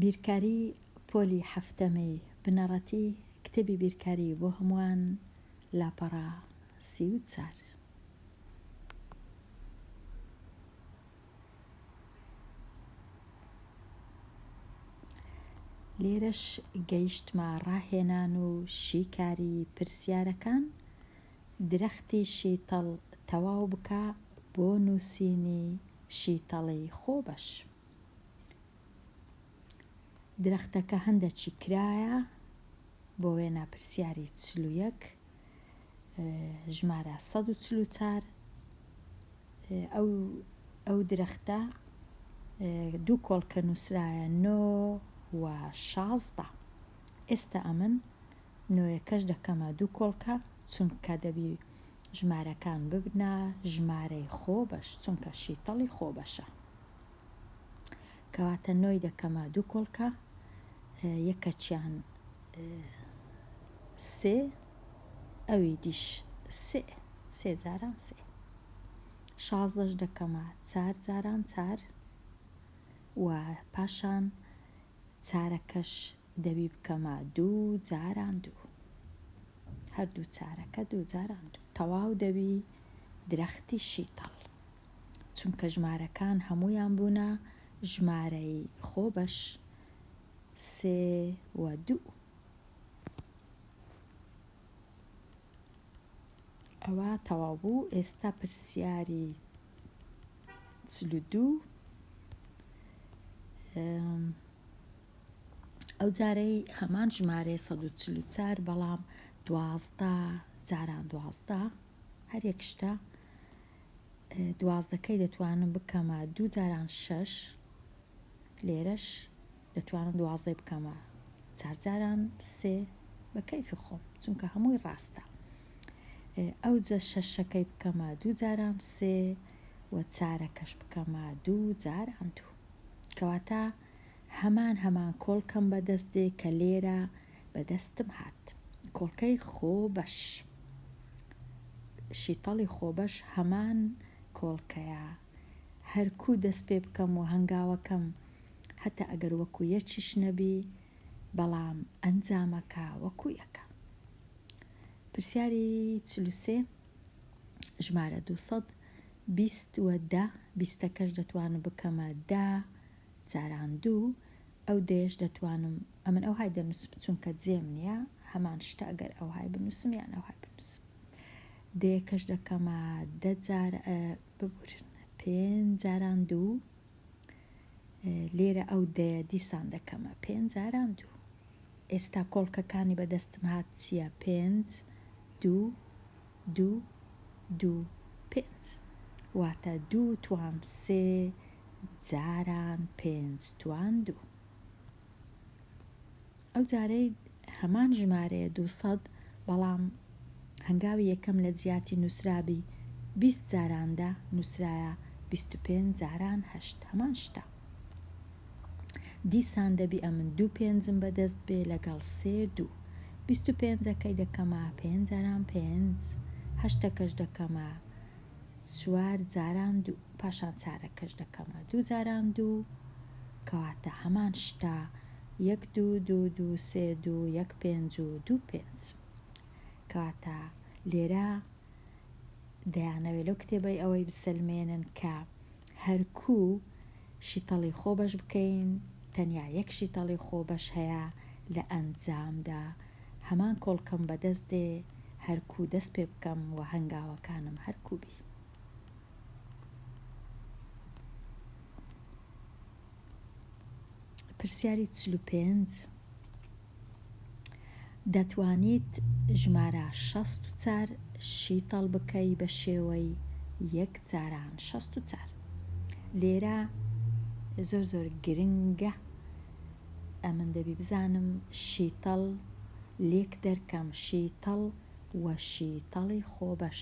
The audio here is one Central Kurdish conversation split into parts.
بیرکاری پۆلی هەفتەمەی بنەڕەتی کتێبی بیرکاری بۆ هەمووان لاپەڕا 34. لێرەش گەیشتمە ڕاهێنان و شیکاری پرسیارەکان درەختی شیتەڵ تەواو بکە بۆ نووسینی شیتەڵی خۆبەش. درەختەکە هەندێکی کرایە بۆ وێنە پرسیاری 41 ژمارە 144. ئەو درەختە دوو کۆڵکە نووسرایە 9 و 16. ئێستا ئەمن 9ەکەش دەکەمە دوو کۆڵکە چونکە دەبی ژمارەکان ببنە ژمارەی خۆبەش چونکە شیتەڵی خۆبەشە. کەواتە 9 دەکەمە دوو کۆڵکە یەکەچیان 3 ئەوی دیش 3 جاران 3. 16ش دەکەمە 4 جاران 4 و پاشان چارەکەش دەبی بکەمە 2 جاران 2. هەردوو چارەکە 2 جاران 2 تەواو دەبی درەختی شیتەڵ چونکە ژمارەکان هەموویان بوونە ژمارەی خۆبەش 3 و 2. ئەوە تەواو بوو. ئێستا پرسیاری 42 ئەو جارەی هەمان ژمارەی 144 بەڵام 12 جاران 12 هەر یەکشتە 12کەی دەتوانم بکەمە 2 جاران 6. لێرەش دەتوانم 12 بکەمە 4 جاران 3 بە کەیفی خۆم چونکە هەمووی ڕاستە. ئەو جە 6ەکەی بکەمە 2 جاران 3 و 4ەکەش بکەمە 2 جاران 2. کەواتە هەمان کۆڵکەم بەدەست دێ کە لێرە بەدەستم هات. کۆڵکەی خۆبەش شیتەڵی خۆبەش هەمان کۆڵکەیە هەرکوو دەست پێ بکەم و هەنگاوەکەم هەتا ئەگەر وەکو یەکیش نەبی بەڵام ئەنجامەکە وەکو یەکە. پرسیاری 43 ژمارە 220 و 10 20ەکەش دەتوانم بکەمە 10 جاران 2 ئەو دێش دەتوانم ئەمن ئەو های دەنووسم چونکە جێم نییە هەمان شتە ئەگەر ئەو های بنووسم یان ئەو های بنووسم. دەیەکەش دەکەمە 10 جار ببورن 5 جاران 2 لێرە ئەو دەیە دیسان دەکەمە 5 جاران 2. ئێستا کۆڵکەکانی بەدەستم هات چییە 5 2 2 2 5 واتە 2 توام 3 جاران 5 توان 2. ئەو جارەی هەمان ژمارەیە 200 بەڵام هەنگاوی یەکەم لە جیاتی نووسرابی 20 جاراندا نووسرایە 25 جاران 8 هەمان شتە. دیسان دەبی ئەمن 2 پێنجم بەدەست بێ لەگەڵ 3 2 25ەکەی دەکەمە 5 جاران 5 8ەکەش دەکەمە 4 جاران 2 پاشان چارەکەش دەکەمە 2 جاران 2 کەواتە هەمان شتە 1 2 2 2 3 2 1 5 و 2 5. کەواتە لێرە دەیانەوێت لەو کتێبەی ئەوەی بسەلمێنن کە هەرکوو شیتەڵی خۆبەش بکەین تەنیا یەک شیتەڵی خۆبەش هەیە لە ئەنجامدا هەمان کۆڵکەم بەدەست دێ هەرکوو دەست پێ بکەم و هەنگاوەکانم هەرکوو بی. پرسیاری 45 دەتوانیت ژمارە 64 شیتەڵ بکەی بە شێوەی 1 جاران 64. لێرە زۆر گرنگە ئەمن دەبی بزانم شیتەڵ لێک دەرکەم شیتەڵ و شیتەڵی خۆبەش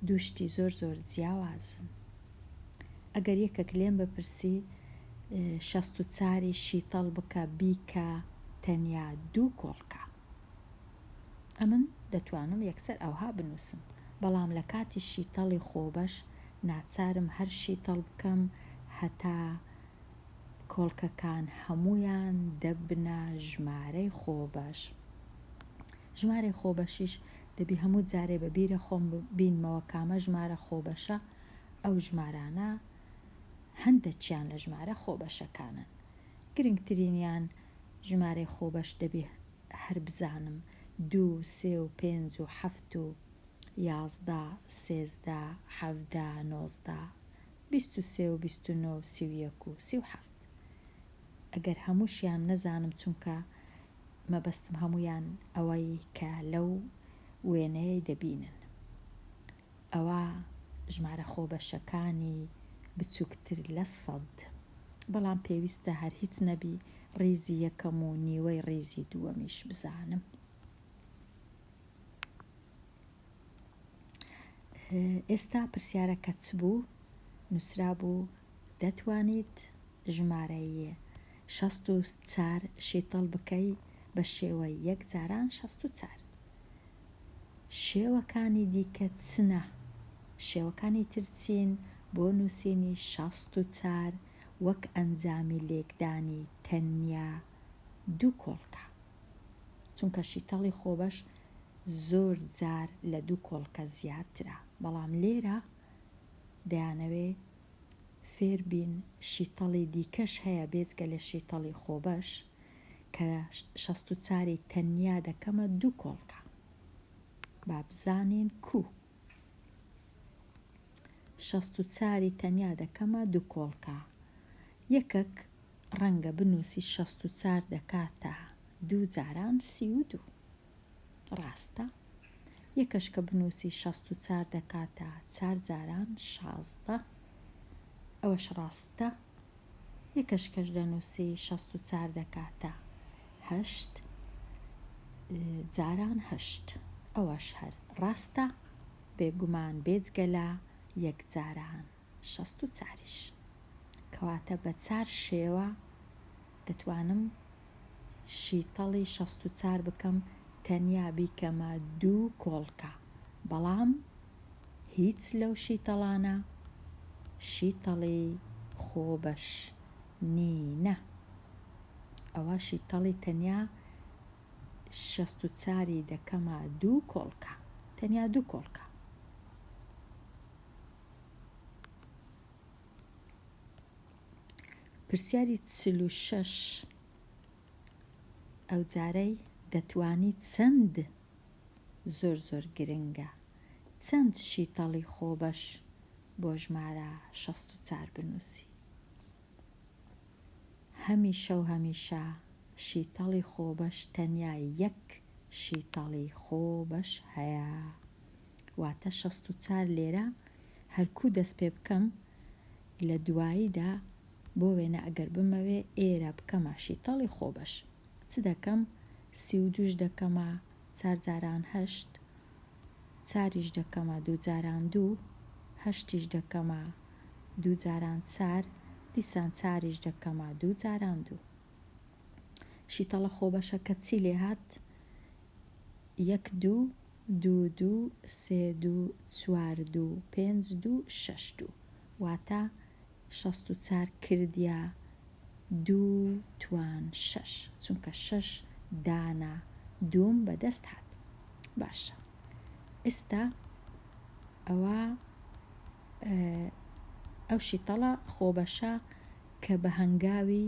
دووشتی زۆر جیاوازن. ئەگەر یەکێک لێم بپرسی 64 شیتەڵ بکە بیکە تەنیا دوو کۆڵکە ئەمن دەتوانم یەکسەر ئەوها بنووسم بەڵام لە کاتی شیتەڵی خۆبەش ناچارم هەر شیتەڵ بکەم هەتا کۆڵکەکان هەمویان دەبنە ژمارەی خۆبەش. ژمارەی خۆبەشیش دەبی هەموو جارێ بەبیرە خۆم بینمەوە کامە ژمارە خۆبەشە. ئەو ژمارانە هەندێکیان لە ژمارە خۆبەشەکانن. گرنگترینیان ژمارەی خۆبەش دەبی هەر بزانم 2 3 و 5 و 7 و 11 13 17 19 23 و 29 و 31 و 37. ئەگەر هەمووشیان نەزانم چونکە مەبەستم هەمویان ئەوەی کە لەو وێنەیە دەبینن. ئەوە ژمارە خۆبەشەکانی بچووکتر لە 100. بەڵام پێویستە هەر هیچ نەبی ڕیزی یەکەم و نیوەی ڕیزی دووەمیش بزانم. ئێستا پرسیارەکە چ بوو؟ نووسرا بوو دەتوانیت ژمارەی 64 شیتڵ بکەی بە شێوەی یەک جاران 64. شێوەکانی دیکە چنە؟ شێوەکانی ترچین بۆ نووسینی 64 وەک ئەنجامی لێکدانی تەنیا دوو کۆڵکە، چونکە شیتەڵی خۆبەش زۆر جار لە دوو کۆڵکە زیاترە. بەڵام لێرە دەیانەوێ فێربین شیتەڵی دیکەش هەیە بێجگە لە شیتەڵی خۆبەش کە 64 تەنیا دەکەمە دوو کۆڵکە. با بزانین کو 64 تەنیا دەکەمە دوو کۆڵکە. یەکەک ڕەنگە بنووسی 64 دەکاتە دوو جاران 32. ڕاستە. یەکەش کە بنووسی 64 دەکاتە 4 جاران 16. ئەوەش ڕاستە. یەکەش کەش دەنووسی 64 دەکاتە 8 جاران 8. ئەوەش هەر ڕاستە بێگومان بێجگە لە یەک جاران 64ش. کەواتە بە 4 شێوە دەتوانم شیتەڵی 64 بکەم تەنیا بیکەمە دوو کۆڵکە. بەڵام هیچ لەو شیتەڵانە شیتەڵی خۆبەش نینە. ئەوە شیتەڵی تەنیا 64 دەکەمە دوو کۆڵکە، تەنیا دوو کۆڵکە. پرسیاری 46 ئەو جارەی دەتوانی چەند زۆر زۆر گرنگە چەند شیتەڵی خۆبەش بۆ ژمارە 64 بنووسی. هەمیشە و هەمیشە شیتەڵی خۆبەش تەنیا یەک شیتەڵی خۆبەش هەیە. واتە 64 لێرە هەرکوو دەست پێ بکەم لە دواییدا بۆ وێنە ئەگەر بمەوێ ئێرە بکەمە شیتەڵی خۆبەش. چ دەکەم؟ 32 دەکەمە 4 جاران 8، 4 دەکەمە 2 جاران 2، 8 دەکەمە 2 جاران 4، دیسان 4 دەکەمە 2 جاران 2. شیتەڵە خۆبەشەکە چی لێ هات؟ 1 2 2 2 3 2 4 2 5 2 6 2. واتە 64 کردیە 2 توان 6 چونکە 6 دانە دووم بەدەست هات. باشە. ئێستا ئەو شیتەڵە خۆبەشە کە بە هەنگاوی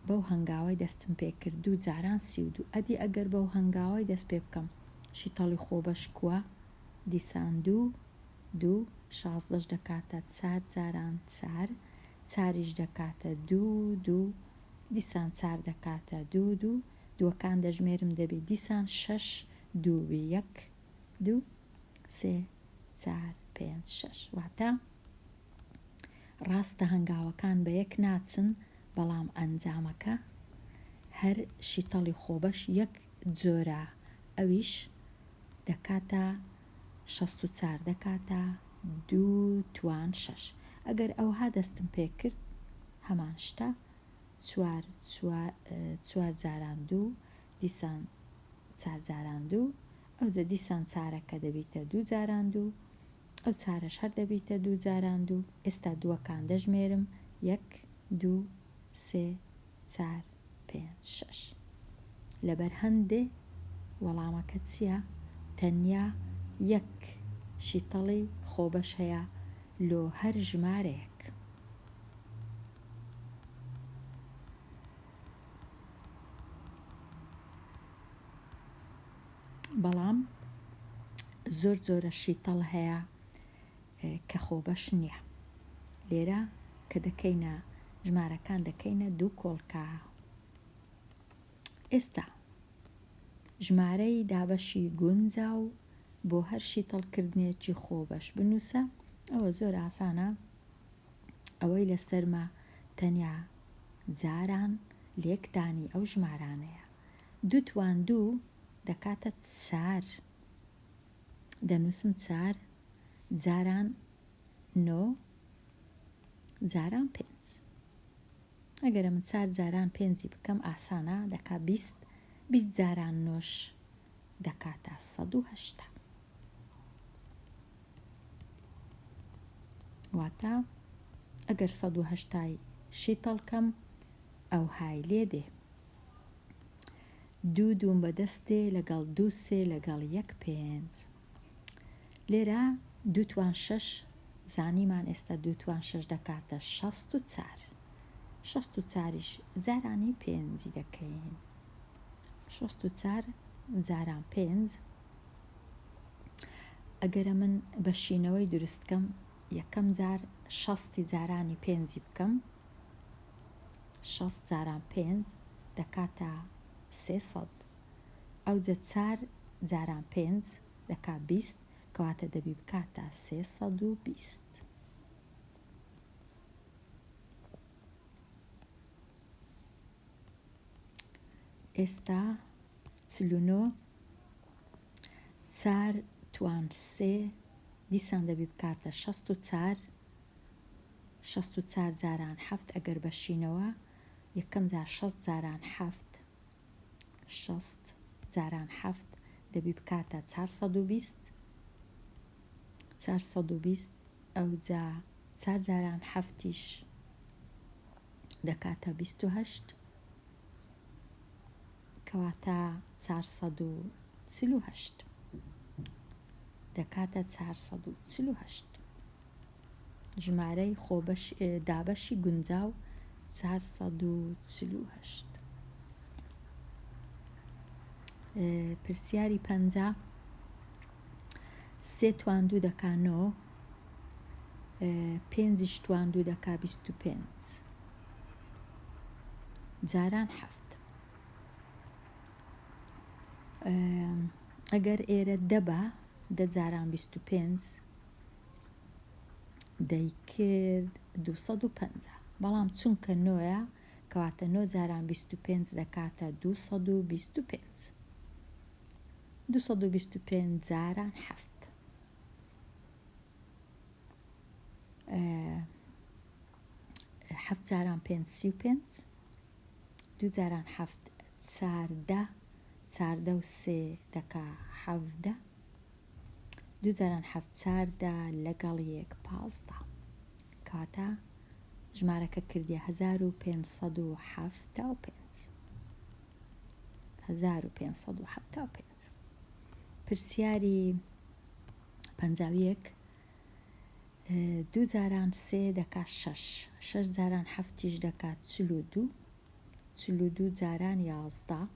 بەو هەنگاوی دەستم پێ کرد 2 جاران 32. ئەدی ئەگەر بەو هەنگاوی دەست پێ بکەم شیتەڵی خۆبەش کووە؟ دیسان 2 2 16 دەکاتە 4 جاران 4، 4 دەکاتە 2 2، دیسان 4 دەکاتە 2 2، دووەکان دەژمێرم دەبێ دیسان 6 2 1 2 3 4 5 6. واتە ڕاستە هەنگاوەکان بە یەک ناچن، بەڵام ئەنجامەکە هەر شیتەڵی خۆبەش یەک جۆرە. ئەویش دەکاتە 64 دەکاتە 2 توان 6. ئەگەر ئەوها دەستم پێ کرد هەمان شتە 4 جاران 2 دیسان 4 جاران 2، ئەوجە دیسان چارەکە دەبیتە 2 جاران 2، ئەو چارەش هەر دەبیتە 2 جاران 2. ئێستا دووەکان دەژمێرم 1 2 سێ چار پێنج شەش لەبەر هەندێ وەڵامەکە چییە؟ تەنیا یەک شیتەڵی خۆبەش هەیە لۆ هەر ژمارەیەک. بەڵام زۆر جۆرە شیتەڵ هەیە کە خۆبەش نییە. لێرە کە دەکەینە ژمارەکان دەکەینە دوو کۆڵکە. ئێستا ژمارەی دابەشی گونجا و بۆ هەر شیتەڵکردنێکی خۆبەش بنووسە. ئەوە زۆر ئاسانە، ئەوەی لەسەرمە تەنیا جاران لێکدانی ئەو ژمارانەیە. دوو توان دوو دەکاتە چار، دەنووسم چار جاران نۆ جاران پێنج. ئەگەرە من چار جاران پێنجی بکەم ئاسانە، دەکا بیست. بیست جاران نۆش دەکاتە ١٨٠. واتە ئەگەر ١٨٠ شیتەڵکەم ئەو های لێ دێ. دوو دووم بەدەستێ لەگەڵ دوو سێ لەگەڵ یەک پێنج. لێرە دوو توان شەش زانیمان ئێستا دوو توان شەش دەکاتە ٦٤. ٦٤ جارانی پێنجی دەکەین. 64 جاران پێنج. ئەگەرە من بەشینەوەی دروستکەم یەکەم جار ٦ جارانی پێنجی بکەم، ٦ جاران پێنج دەکاتە ٣٠٠. ئەوجە 4 جاران پێنج دەکا 20 کەواتە دەبی بکاتە 320. ئێستا 49 4 توان سێ دیسان دەبی بکاتە 64. 64 جاران هەفت ئەگەر بەشینەوە یەکەم جار 6 جاران هەفت، 6 جاران هەفت دەبی بکاتە 420. 420 ئەوجا 4 جاران هەفتیش دەکاتە 28 کەواتە 448 دەکاتە 448. ژمارەی خۆبەش دابەشی گونجاو 448. پرسیاری 50 سێ توان دوو دەکا 9، پێنجیش توان دوو دەکا 25 جاران هەفت. ئەگەر ئێرە دەبە 10 جاران 25 دەیکرد 250. بەڵام چونکە نۆیە کەواتە 9 جاران 25 دەکاتە 225. 225 جاران هەفت. هەفت جاران پێنج 35. 2 جاران هەفت 14. 14 و سێ دەکا 17. 2 جاران هەفت 14 لەگەڵ یەک 15 کەواتە ژمارەکە کردیە 1575. 1575. پرسیاری 51 2 جاران سێ دەکا 6. 6 جاران هەفتیش دەکات 42. 42 جاران 11.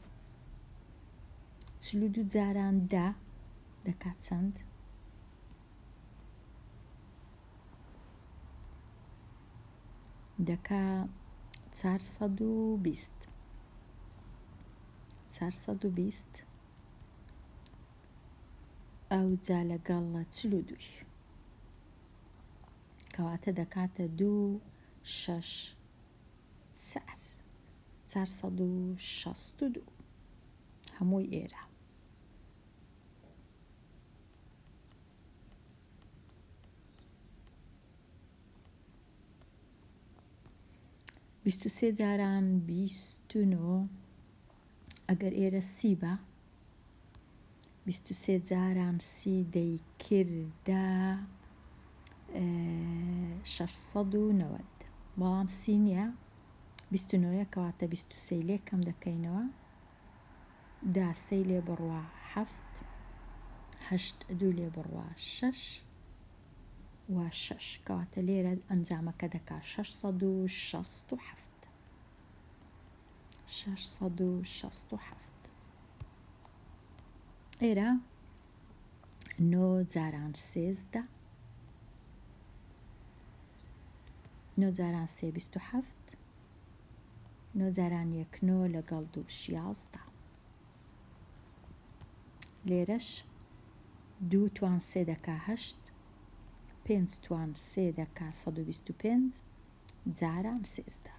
42 جاران 10 دەکات چەند؟ دەکا 420. 420 ئەو جا لەگەڵ 42 کەواتە دەکاتە 2 6 4 462 هەمووی ئێرە. بیست و سێ جاران 29 ئەگەر ئێرە سی بە 23 جاران سی دەیکردە 690. بەڵام سی نییە 29 کەواتە 23 لێ کەم دەکەینەوە 10 لێ بڕوا 7 8 2 لێ بڕوا 6 و 6 کەواتە لێرە ئەنجامەکە دەکا 667 667 ئێرە 9 جاران 13 9 جاران 3 27 9 جاران 1 9 لەگەڵ 2 11 لێرەش 2 توان 3 دەکا 8 5 توان 3 دەکا 125 جاران 13